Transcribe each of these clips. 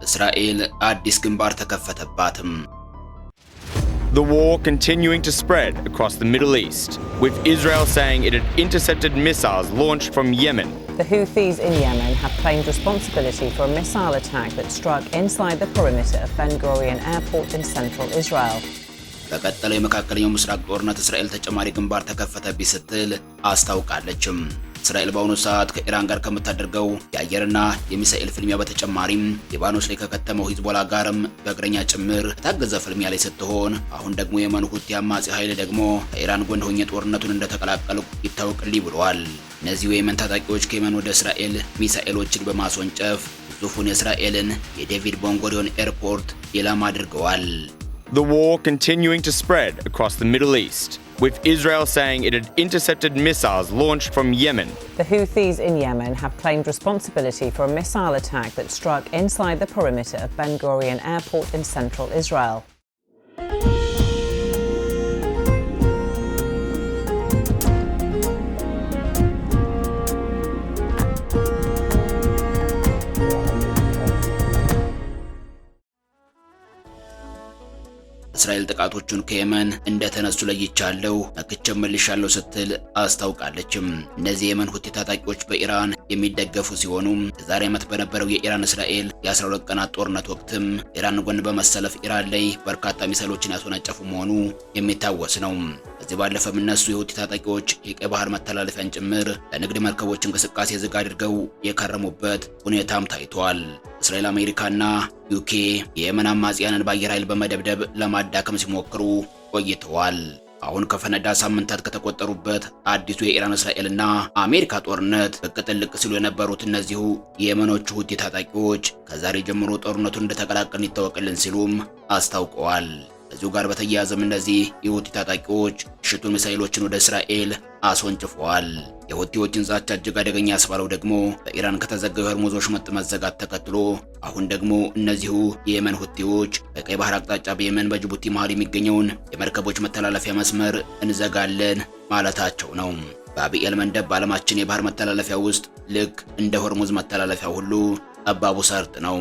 እስራኤል አዲስ ግንባር ተከፈተባትም። The war continuing to spread across the Middle East, with Israel saying it had intercepted missiles launched from Yemen. The Houthis in Yemen have claimed responsibility for a missile attack that struck inside the perimeter of Ben Gurion Airport in central Israel. በቀጠለው የመካከለኛው ምስራቅ ጦርነት እስራኤል ተጨማሪ ግንባር ተከፈተብኝ ስትል አስታውቃለችም። እስራኤል በአሁኑ ሰዓት ከኢራን ጋር ከምታደርገው የአየርና የሚሳኤል ፍልሚያ በተጨማሪም ሊባኖስ ላይ ከከተመው ሂዝቦላ ጋርም በእግረኛ ጭምር የታገዘ ፍልሚያ ላይ ስትሆን አሁን ደግሞ የመን ሁቲ አማጺ ኃይል ደግሞ ከኢራን ጎን ሆኜ ጦርነቱን እንደተቀላቀሉ ይታወቅልኝ ብለዋል። እነዚህ የመን ታጣቂዎች ከየመን ወደ እስራኤል ሚሳኤሎችን በማስወንጨፍ ግዙፉን የእስራኤልን የዴቪድ ቤንጉሪዮን ኤርፖርት ኢላማ አድርገዋል። The war continuing to spread across the Middle East, with Israel saying it had intercepted missiles launched from Yemen. The Houthis in Yemen have claimed responsibility for a missile attack that struck inside the perimeter of Ben Gurion Airport in central Israel. እስራኤል ጥቃቶቹን ከየመን እንደተነሱ ለይቻለው መክቸም መልሻለው ስትል አስታውቃለችም። እነዚህ የየመን ሁቲ ታጣቂዎች በኢራን የሚደገፉ ሲሆኑ ዛሬ ዓመት በነበረው የኢራን እስራኤል የ12 ቀናት ጦርነት ወቅትም ኢራን ጎን በመሰለፍ ኢራን ላይ በርካታ ሚሳኤሎችን ያስወነጨፉ መሆኑ የሚታወስ ነው። ከዚህ ባለፈም እነሱ የሁቲ ታጣቂዎች የቀይ ባህር መተላለፊያን ጭምር ለንግድ መርከቦች እንቅስቃሴ ዝግ አድርገው የከረሙበት ሁኔታም ታይቷል። እስራኤል፣ አሜሪካና ዩኬ የየመን አማጽያንን በአየር ኃይል በመደብደብ ለማዳከም ሲሞክሩ ቆይተዋል። አሁን ከፈነዳ ሳምንታት ከተቆጠሩበት አዲሱ የኢራን እስራኤልና አሜሪካ ጦርነት ብቅ ጥልቅ ሲሉ የነበሩት እነዚሁ የየመኖቹ ሁቲ ታጣቂዎች ከዛሬ ጀምሮ ጦርነቱን እንደተቀላቀልን ይታወቅልን ሲሉም አስታውቀዋል። ከዚሁ ጋር በተያያዘም እነዚህ የሁቲ ታጣቂዎች ሽቱን ሚሳኤሎችን ወደ እስራኤል አስወንጭፈዋል። የሁቲዎችን ዛቻ እጅግ አደገኛ ያስባለው ደግሞ በኢራን ከተዘጋው የሆርሙዝ ወሽመጥ መዘጋት ተከትሎ አሁን ደግሞ እነዚሁ የየመን ሁቲዎች በቀይ ባህር አቅጣጫ በየመን በጅቡቲ መሃል የሚገኘውን የመርከቦች መተላለፊያ መስመር እንዘጋለን ማለታቸው ነው። በአብኤል መንደብ በዓለማችን የባህር መተላለፊያ ውስጥ ልክ እንደ ሆርሙዝ መተላለፊያ ሁሉ ጠባቡ ሰርጥ ነው።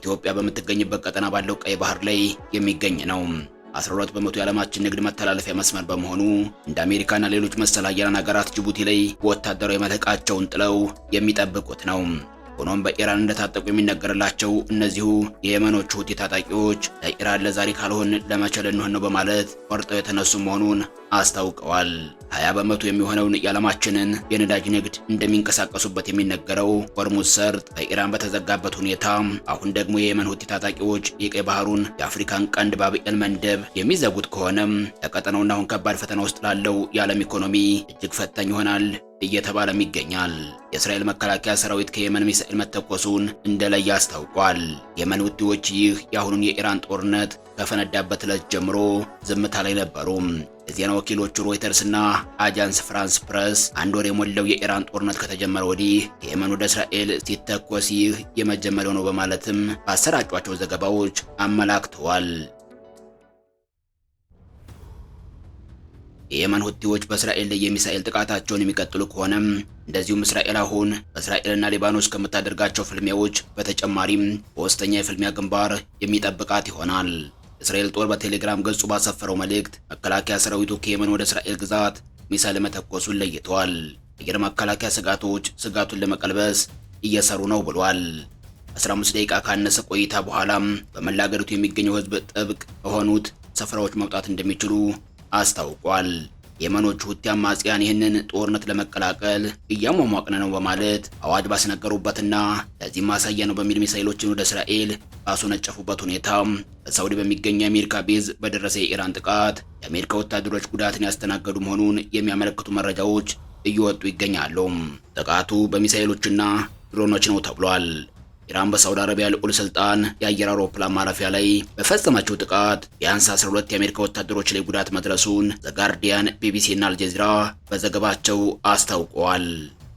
ኢትዮጵያ በምትገኝበት ቀጠና ባለው ቀይ ባህር ላይ የሚገኝ ነው። 12 በመቶ የዓለማችን ንግድ መተላለፊያ መስመር በመሆኑ እንደ አሜሪካና ሌሎች መሰል ሀያላን ሀገራት ጅቡቲ ላይ ወታደራዊ መልህቃቸውን ጥለው የሚጠብቁት ነው። ሆኖም በኢራን እንደታጠቁ የሚነገርላቸው እነዚሁ የየመኖቹ ሁቲ ታጣቂዎች ለኢራን ለዛሬ ካልሆን ለመቼ ልንሆን ነው በማለት ቆርጠው የተነሱ መሆኑን አስታውቀዋል። 20 በመቶ የሚሆነውን የዓለማችንን የነዳጅ ንግድ እንደሚንቀሳቀሱበት የሚነገረው ሆርሙዝ ሰርጥ በኢራን በተዘጋበት ሁኔታ አሁን ደግሞ የየመን ሁቲ ታጣቂዎች የቀይ ባህሩን የአፍሪካን ቀንድ በአብኤል መንደብ የሚዘጉት ከሆነም ለቀጠናውና አሁን ከባድ ፈተና ውስጥ ላለው የዓለም ኢኮኖሚ እጅግ ፈታኝ ይሆናል እየተባለም ይገኛል። የእስራኤል መከላከያ ሰራዊት ከየመን ሚሳኤል መተኮሱን እንደለየ አስታውቋል። የየመን ሁቲዎች ይህ የአሁኑን የኢራን ጦርነት ከፈነዳበት ዕለት ጀምሮ ዝምታ ላይ ነበሩ። የዜና ወኪሎቹ ሮይተርስና አጃንስ ፍራንስ ፕረስ አንድ ወር የሞላው የኢራን ጦርነት ከተጀመረ ወዲህ ከየመን ወደ እስራኤል ሲተኮስ ይህ የመጀመሪያው ነው በማለትም ባሰራጯቸው ዘገባዎች አመላክተዋል። የየመን ሁቲዎች በእስራኤል ላይ የሚሳኤል ጥቃታቸውን የሚቀጥሉ ከሆነም እንደዚሁም እስራኤል አሁን በእስራኤልና ሊባኖስ ከምታደርጋቸው ፍልሚያዎች በተጨማሪም በወስተኛ የፍልሚያ ግንባር የሚጠብቃት ይሆናል። እስራኤል ጦር በቴሌግራም ገጹ ባሰፈረው መልእክት መከላከያ ሰራዊቱ ከየመን ወደ እስራኤል ግዛት ሚሳኤል መተኮሱን ለይቷል። የአየር መከላከያ ስጋቱን ለመቀልበስ እየሰሩ ነው ብሏል። 15 ደቂቃ ካነሰ ቆይታ በኋላም በመላ አገሪቱ የሚገኘው ህዝብ ጥብቅ በሆኑት ስፍራዎች መውጣት እንደሚችሉ አስታውቋል። የየመኖቹ ሁቲ አማጽያን ይህንን ጦርነት ለመቀላቀል እያሟሟቅን ነው በማለት አዋጅ ባስነገሩበትና ለዚህ ማሳያ ነው በሚል ሚሳኤሎችን ወደ እስራኤል ባስወነጨፉበት ሁኔታ በሳውዲ በሚገኘው የአሜሪካ ቤዝ በደረሰ የኢራን ጥቃት የአሜሪካ ወታደሮች ጉዳትን ያስተናገዱ መሆኑን የሚያመለክቱ መረጃዎች እየወጡ ይገኛሉ። ጥቃቱ በሚሳኤሎችና ድሮኖች ነው ተብሏል። ኢራን በሳውዲ አረቢያ ልዑል ስልጣን የአየር አውሮፕላን ማረፊያ ላይ በፈጸመችው ጥቃት ቢያንስ 12 የአሜሪካ ወታደሮች ላይ ጉዳት መድረሱን ዘ ጋርዲያን፣ ቢቢሲ እና አልጀዚራ በዘገባቸው አስታውቀዋል።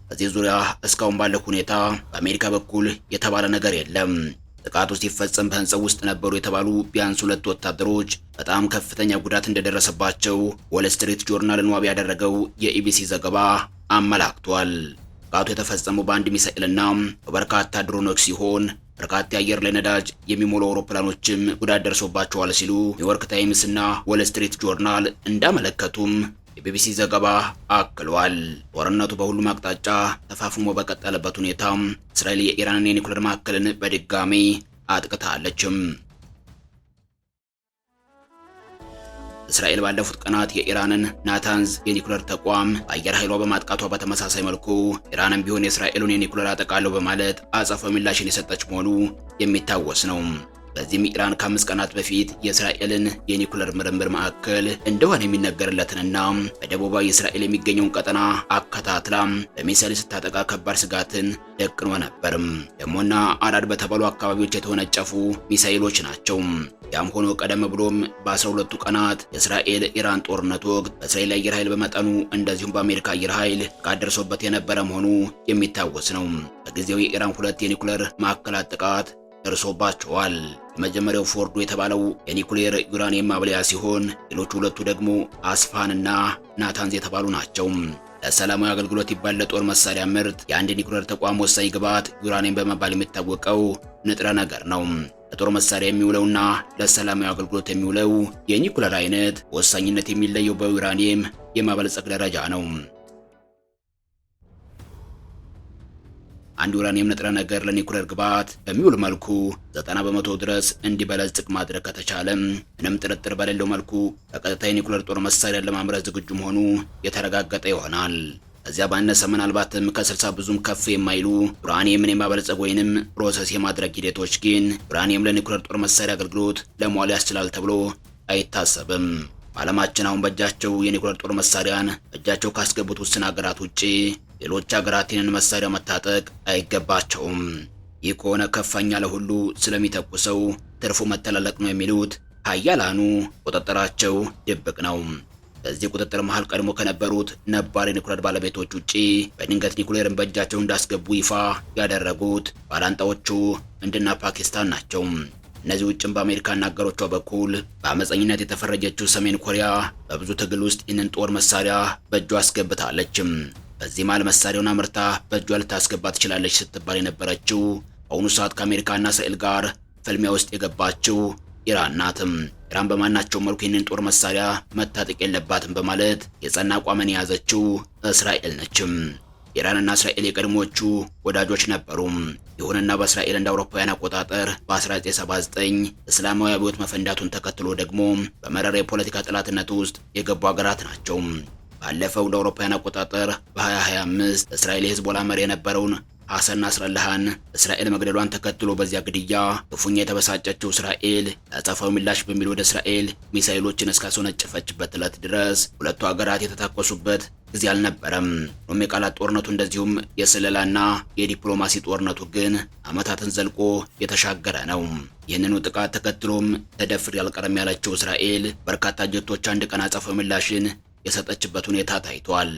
በዚህ ዙሪያ እስካሁን ባለው ሁኔታ በአሜሪካ በኩል የተባለ ነገር የለም። ጥቃቱ ሲፈጸም በህንጻው ውስጥ ነበሩ የተባሉ ቢያንስ 2 ወታደሮች በጣም ከፍተኛ ጉዳት እንደደረሰባቸው ወል ስትሪት ጆርናልን ዋቢ ያደረገው የኢቢሲ ዘገባ አመላክቷል። ጥቃቱ የተፈጸመው በአንድ ሚሳኤልና በበርካታ ድሮኖች ሲሆን በርካታ የአየር ላይ ነዳጅ የሚሞሉ አውሮፕላኖችም ጉዳት ደርሶባቸዋል ሲሉ ኒውዮርክ ታይምስ እና ዎል ስትሪት ጆርናል እንዳመለከቱም የቢቢሲ ዘገባ አክሏል። ጦርነቱ በሁሉም አቅጣጫ ተፋፍሞ በቀጠለበት ሁኔታ እስራኤል የኢራንን የኒኩሌር ማዕከልን በድጋሚ አጥቅታለችም። እስራኤል ባለፉት ቀናት የኢራንን ናታንዝ የኒኩሌር ተቋም አየር ኃይሏ በማጥቃቷ በተመሳሳይ መልኩ ኢራንም ቢሆን የእስራኤሉን የኒኩሌር አጠቃለሁ በማለት አጸፋዊ ምላሽን የሰጠች መሆኑ የሚታወስ ነው። በዚህም ኢራን ከ5 ቀናት በፊት የእስራኤልን የኒኩሌር ምርምር ማዕከል እንደሆነ የሚነገርለትንና በደቡባዊ እስራኤል የሚገኘውን ቀጠና አከታትላ በሚሳይል ስታጠቃ ከባድ ስጋትን ደቅኖ ነበርም። ደሞና አራድ በተባሉ አካባቢዎች የተወነጨፉ ሚሳይሎች ናቸው። ያም ሆኖ ቀደም ብሎም በ12ቱ ቀናት የእስራኤል ኢራን ጦርነት ወቅት በእስራኤል አየር ኃይል በመጠኑ እንደዚሁም በአሜሪካ አየር ኃይል ጥቃት ደርሶበት የነበረ መሆኑ የሚታወስ ነው። በጊዜው የኢራን 2 የኒኩሌር ማዕከላት ጥቃት ደርሶባቸዋል። የመጀመሪያው ፎርዶ የተባለው የኒኩሌር ዩራኒየም ማብለያ ሲሆን ሌሎቹ ሁለቱ ደግሞ አስፋንና ናታንዝ የተባሉ ናቸው። ለሰላማዊ አገልግሎት ይባል ለጦር መሳሪያ ምርት የአንድ ኒኩሌር ተቋም ወሳኝ ግብዓት ዩራኒየም በመባል የሚታወቀው ንጥረ ነገር ነው። ለጦር መሳሪያ የሚውለውና ለሰላማዊ አገልግሎት የሚውለው የኒኩሌር አይነት ወሳኝነት የሚለየው በዩራኒየም የማበልጸግ ደረጃ ነው። አንድ ዩራኒየም ንጥረ ነገር ለኒኩሌር ግብዓት በሚውል መልኩ 90% ድረስ እንዲበለጽግ ማድረግ ከተቻለ ምንም ጥርጥር በሌለው መልኩ በቀጥታ የኒኩሌር ጦር መሳሪያን ለማምረት ዝግጁ መሆኑ የተረጋገጠ ይሆናል። ከዚያ ባነሰ ምናልባትም ከ60 ብዙም ከፍ የማይሉ ዩራኒየምን የማበልጸግ ወይንም ፕሮሰስ የማድረግ ሂደቶች ግን ዩራኒየም ለኒኩሌር ጦር መሳሪያ አገልግሎት ለመዋል ያስችላል ተብሎ አይታሰብም። በዓለማችን አሁን በእጃቸው የኒኩሌር ጦር መሳሪያን እጃቸው ካስገቡት ውስን ሀገራት ውጪ ሌሎች ሀገራት ይህንን መሳሪያ መታጠቅ አይገባቸውም። ይህ ከሆነ ከፋኝ ያለ ሁሉ ስለሚተኩሰው ትርፉ መተላለቅ ነው የሚሉት ሀያላኑ ቁጥጥራቸው ድብቅ ነው። በዚህ ቁጥጥር መሃል ቀድሞ ከነበሩት ነባር የኒኩሌር ባለቤቶች ውጪ በድንገት ኒኩሌርን በእጃቸው እንዳስገቡ ይፋ ያደረጉት ባላንጣዎቹ ህንድና ፓኪስታን ናቸው። እነዚህ ውጭም በአሜሪካና አጋሮቿ በኩል በአመፀኝነት የተፈረጀችው ሰሜን ኮሪያ በብዙ ትግል ውስጥ ይህንን ጦር መሳሪያ በእጇ አስገብታለችም። በዚህ መሃል መሳሪያውን አምርታ በእጇ ልታስገባ ትችላለች ስትባል የነበረችው በአሁኑ ሰዓት ከአሜሪካና እስራኤል ጋር ፍልሚያ ውስጥ የገባችው ኢራን ናትም። ኢራን በማናቸው መልኩ ይህንን ጦር መሳሪያ መታጠቅ የለባትም በማለት የጸና አቋምን የያዘችው እስራኤል ነችም። ኢራንና እስራኤል የቀድሞቹ ወዳጆች ነበሩ። ይሁንና በእስራኤል እንደ አውሮፓውያን አቆጣጠር በ1979 እስላማዊ አብዮት መፈንዳቱን ተከትሎ ደግሞ በመረረ የፖለቲካ ጠላትነት ውስጥ የገቡ ሀገራት ናቸው። ባለፈው እንደ አውሮፓውያን አቆጣጠር በ2025 እስራኤል የሂዝቦላ መሪ የነበረውን ሐሰን ናስረላህን እስራኤል መግደሏን ተከትሎ በዚያ ግድያ ክፉኛ የተበሳጨችው እስራኤል ለአጸፋዊ ምላሽ በሚል ወደ እስራኤል ሚሳኤሎችን እስካስወነጨፈችበት ዕለት ድረስ ሁለቱ ሀገራት የተታኮሱበት ጊዜ አልነበረም። ሮም የቃላት ጦርነቱ እንደዚሁም የስለላና የዲፕሎማሲ ጦርነቱ ግን ዓመታትን ዘልቆ የተሻገረ ነው። ይህንኑ ጥቃት ተከትሎም ተደፍሬ አልቀረም ያለችው እስራኤል በርካታ ጀቶች አንድ ቀን አጸፋዊ ምላሽን የሰጠችበት ሁኔታ ታይቷል።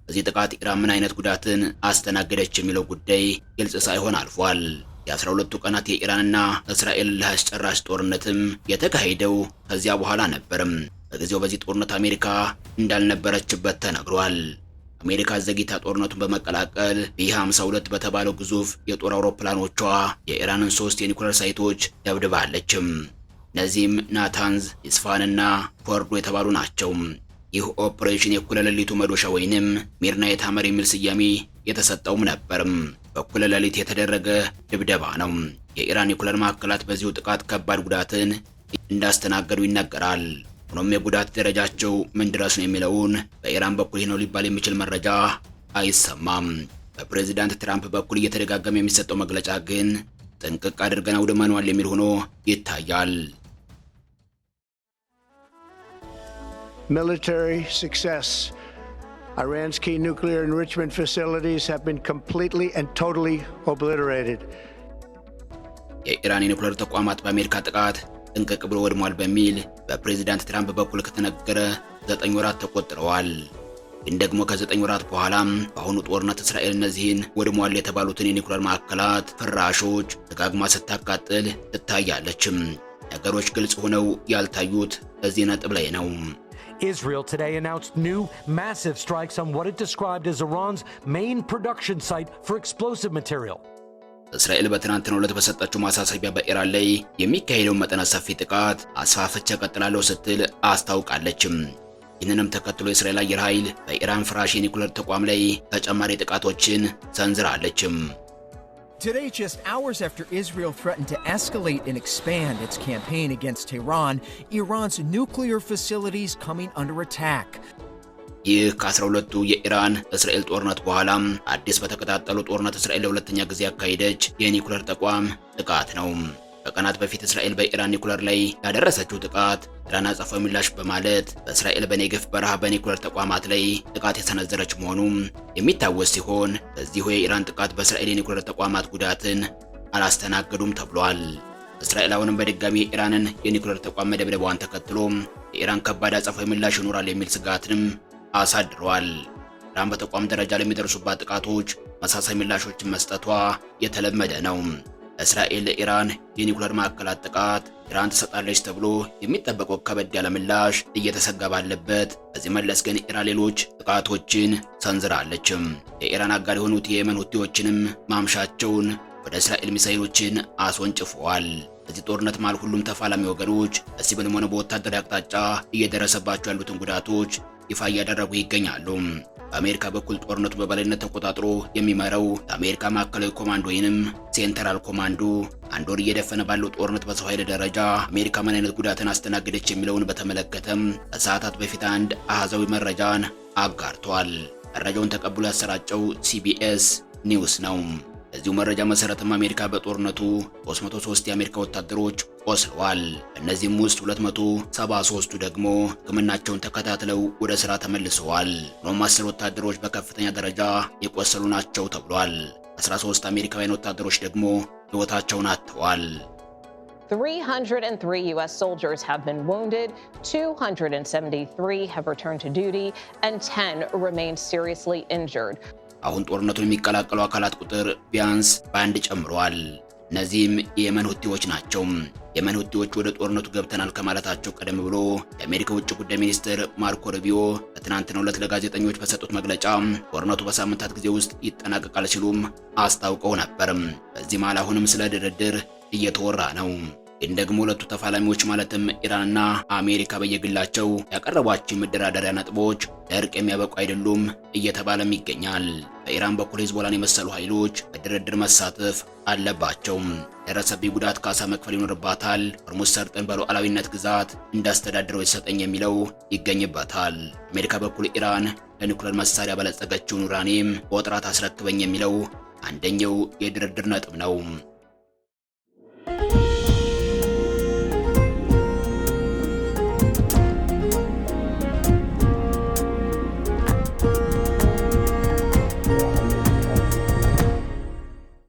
በዚህ ጥቃት ኢራን ምን አይነት ጉዳትን አስተናገደች የሚለው ጉዳይ ግልጽ ሳይሆን አልፏል። የ12ቱ ቀናት የኢራንና እስራኤል ለአስጨራሽ ጦርነትም የተካሄደው ከዚያ በኋላ ነበርም። በጊዜው በዚህ ጦርነት አሜሪካ እንዳልነበረችበት ተነግሯል። አሜሪካ ዘግይታ ጦርነቱን በመቀላቀል ቢ-52 በተባለው ግዙፍ የጦር አውሮፕላኖቿ የኢራንን 3 የኒኩሌር ሳይቶች ደብድባለችም። እነዚህም ናታንዝ፣ ኢስፋንና ፎርዶ የተባሉ ናቸው። ይህ ኦፕሬሽን የእኩለ ሌሊቱ መዶሻ ወይንም ሚድናይት ሃመር የሚል ስያሜ የተሰጠውም ነበርም። በእኩለ ሌሊት የተደረገ ድብደባ ነው። የኢራን ኒኩሌር ማዕከላት በዚሁ ጥቃት ከባድ ጉዳትን እንዳስተናገዱ ይነገራል። ሆኖም የጉዳት ደረጃቸው ምን ድረስ ነው የሚለውን በኢራን በኩል ይህ ነው ሊባል የሚችል መረጃ አይሰማም። በፕሬዚዳንት ትራምፕ በኩል እየተደጋገመ የሚሰጠው መግለጫ ግን ጥንቅቅ አድርገን አውድመነዋል የሚል ሆኖ ይታያል። Military success. Iran's key nuclear enrichment facilities have been completely and totally obliterated. የኢራን የኒኩሌር ተቋማት በአሜሪካ ጥቃት ጥንቅቅ ብሎ ወድሟል በሚል በፕሬዚዳንት ትራምፕ በኩል ከተነገረ 9 ወራት ተቆጥረዋል። ግን ደግሞ ከ9 ወራት በኋላም በአሁኑ ጦርነት እስራኤል እነዚህን ወድሟል የተባሉትን የኒኩሌር ማዕከላት ፍራሾች ደጋግማ ስታቃጥል ትታያለችም። ነገሮች ግልጽ ሆነው ያልታዩት በዚህ ነጥብ ላይ ነው። Israel today announced new massive strikes on what it described as Iran's main production site for explosive material. እስራኤል በትናንትናው ዕለት በሰጠችው ማሳሰቢያ በኢራን ላይ የሚካሄደው መጠነ ሰፊ ጥቃት አስፋፍቼ እቀጥላለሁ ስትል አስታውቃለችም። ይህንንም ተከትሎ የእስራኤል አየር ኃይል በኢራን ፍራሽ የኒኩሌር ተቋም ላይ ተጨማሪ ጥቃቶችን ሰንዝራለችም። Today, just hours after Israel threatened to escalate and expand its campaign against Tehran, Iran's nuclear facilities coming under attack. ይህ ከ12ቱ የኢራን እስራኤል ጦርነት በኋላም አዲስ በተቀጣጠሉ ጦርነት እስራኤል ለሁለተኛ ጊዜ ያካሄደች የኒኩሌር ተቋም ጥቃት ነው። ከቀናት በፊት እስራኤል በኢራን ኒኩሌር ላይ ያደረሰችው ጥቃት ኢራን አጸፋዊ ምላሽ በማለት በእስራኤል በኔጌቭ በረሃ በኒኩሌር ተቋማት ላይ ጥቃት የሰነዘረች መሆኑ የሚታወስ ሲሆን በዚሁ የኢራን ጥቃት በእስራኤል የኒኩሌር ተቋማት ጉዳትን አላስተናገዱም ተብሏል። እስራኤል አሁንም በድጋሚ የኢራንን የኒኩሌር ተቋም መደብደቧን ተከትሎ የኢራን ከባድ አጸፋዊ ምላሽ ይኖራል የሚል ስጋትንም አሳድሯል። ኢራን በተቋም ደረጃ ለሚደርሱባት ጥቃቶች መሳሳይ ምላሾችን መስጠቷ የተለመደ ነው። እስራኤል ለኢራን የኒኩሌር ማዕከላት ጥቃት ኢራን ትሰጣለች ተብሎ የሚጠበቀው ከበድ ያለ ምላሽ እየተሰጋ ባለበት በዚህ መለስ ግን ኢራን ሌሎች ጥቃቶችን ሰንዝራለችም። የኢራን አጋር የሆኑት የየመን ሁቲዎችንም ማምሻቸውን ወደ እስራኤል ሚሳኤሎችን አስወንጭፈዋል። በዚህ ጦርነት መሃል ሁሉም ተፋላሚ ወገኖች በሲቪልም ሆነ በወታደራዊ አቅጣጫ እየደረሰባቸው ያሉትን ጉዳቶች ይፋ እያደረጉ ይገኛሉ። በአሜሪካ በኩል ጦርነቱ በበላይነት ተቆጣጥሮ የሚመራው የአሜሪካ ማዕከላዊ ኮማንዶ ወይንም ሴንትራል ኮማንዶ አንድ ወር እየደፈነ ባለው ጦርነት በሰው ኃይል ደረጃ አሜሪካ ምን አይነት ጉዳትን አስተናገደች የሚለውን በተመለከተም ከሰዓታት በፊት አንድ አሃዛዊ መረጃን አጋርቷል። መረጃውን ተቀብሎ ያሰራጨው ሲቢኤስ ኒውስ ነው። በዚሁ መረጃ መሰረትም አሜሪካ በጦርነቱ 303 የአሜሪካ ወታደሮች ቆስለዋል። እነዚህም ውስጥ 273ቱ ደግሞ ሕክምናቸውን ተከታትለው ወደ ስራ ተመልሰዋል። ሆኖም 10 ወታደሮች በከፍተኛ ደረጃ የቆሰሉ ናቸው ተብሏል። 13 አሜሪካውያን ወታደሮች ደግሞ ሕይወታቸውን አጥተዋል። 303 U.S. soldiers have been wounded, 273 have returned to duty, and 10 remain seriously injured. አሁን ጦርነቱን የሚቀላቀሉ አካላት ቁጥር ቢያንስ በአንድ ጨምሯል። እነዚህም የየመን ሁቲዎች ናቸው። የየመን ሁቲዎች ወደ ጦርነቱ ገብተናል ከማለታቸው ቀደም ብሎ የአሜሪካ ውጭ ጉዳይ ሚኒስትር ማርኮ ሩቢዮ በትናንትናው ዕለት ለጋዜጠኞች በሰጡት መግለጫ ጦርነቱ በሳምንታት ጊዜ ውስጥ ይጠናቀቃል ሲሉም አስታውቀው ነበር። በዚህ መሃል አሁንም ስለ ድርድር እየተወራ ነው። ግን ደግሞ ሁለቱ ተፋላሚዎች ማለትም ኢራንና አሜሪካ በየግላቸው ያቀረቧቸው መደራደሪያ ነጥቦች ለእርቅ የሚያበቁ አይደሉም እየተባለም ይገኛል። በኢራን በኩል ሂዝቦላን የመሰሉ ኃይሎች በድርድር መሳተፍ አለባቸው። ደረሰብኝ ጉዳት ካሳ መክፈል ይኖርባታል። ሆርሙዝ ሰርጥን በሉዓላዊነት ግዛት እንዳስተዳድረው የተሰጠኝ የሚለው ይገኝበታል። አሜሪካ በኩል ኢራን ለኒኩሌር መሳሪያ በለጸገችውን ዩራኒየም በወጥራት አስረክበኝ የሚለው አንደኛው የድርድር ነጥብ ነው።